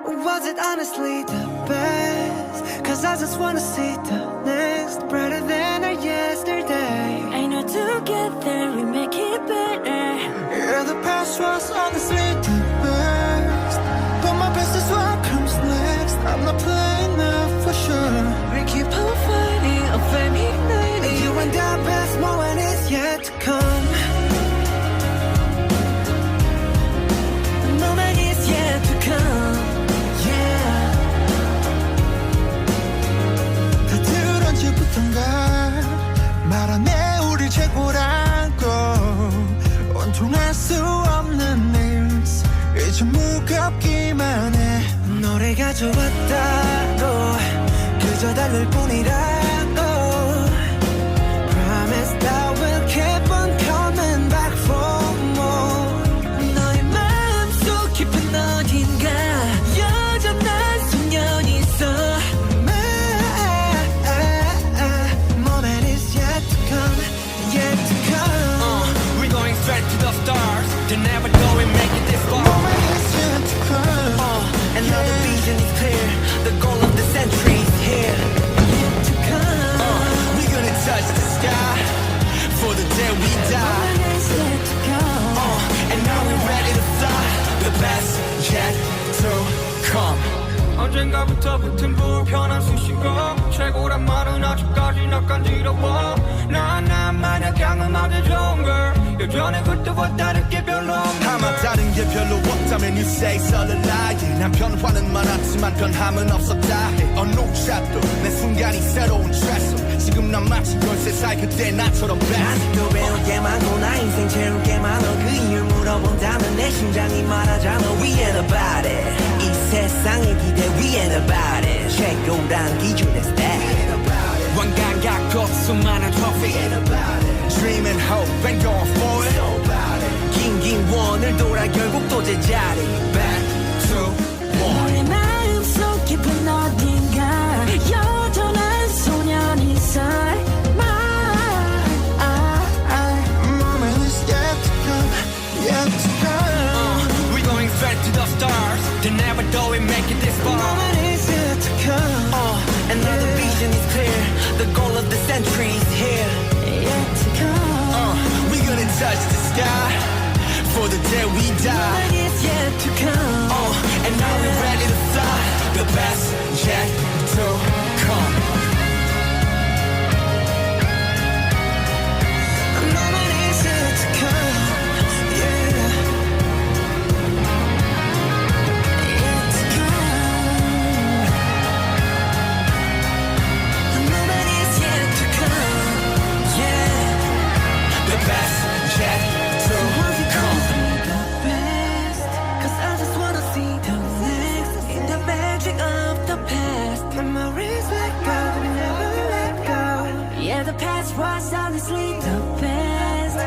Was it honestly the best? Cause I just wanna see the next brighter than our yesterday. I know together we make it better. Yeah, the past was honestly the best, but my best is what comes next. I'm not playing now for sure. We keep on fighting, a family night. You and our best moment is yet to come. The moment is yet to come. 다들 언제부턴가 말하네 우리 최고라고. 온통할 수 없는 news 이제 무겁기만 해. 노래가 좋았다고 그저 다를 뿐이라고. Promise that we'll keep on coming back for more. 너의 마음속 깊은 어딘가 여전한 소년이 있어. Moment is yet to come, yet to come. We're going straight to the stars. To never go and make it this far. Moment is yet to come. And now the vision is clear. The goal of the century is here. Yet to come. We're gonna touch the sky for the day we die. Moment is yet to come. And now we're ready to fly. The best yet to come. 언젠가부터 붙은 불편한 수식어 최고란 말은 아직까지 나 간지러워. 난 만약 향음하기 좋은 걸 여전히 그때와 다르게 별로 없는 아마 다른 게 별로 없다면 you say so the lie. 난 변화는 많았지만 변함은 없었다 해. 어느 샷도 내 순간이 새로운 트레스. 지금 난 마치 13살 그때 나처럼 best. 아직도 배울 게 많고 나 인생 채울 게 많아. 그 이유 물어본다면 내 심장이 말하잖아. We ain't about it. 이 세상의 기대 We ain't about it. 최고란 기준의 style. 완강 갖고 수많은 trophy. Dream and hope and going for it. 긴긴 원을 돌아 결국 또 제자리. Back to one. 너의 마음속 깊은 어딘가 여전한 소년이 있어. Moment is yet to come, yet to come. We're going straight to the stars. To never go and make it this far. Moment is yet to come. And now the vision is clear. The goal of the century is here. Yet to come. We're gonna touch the sky for the day we die. Moment is yet to come. And now we're ready to fly. The best yet to come. Moment is yet to come, yeah. Yet to come. The moment is yet to come, yeah. The best yet to come. The best, 'cause I just wanna see the next in the magic of the past. Memories let go, we never let go. Yeah, the past was honestly the best.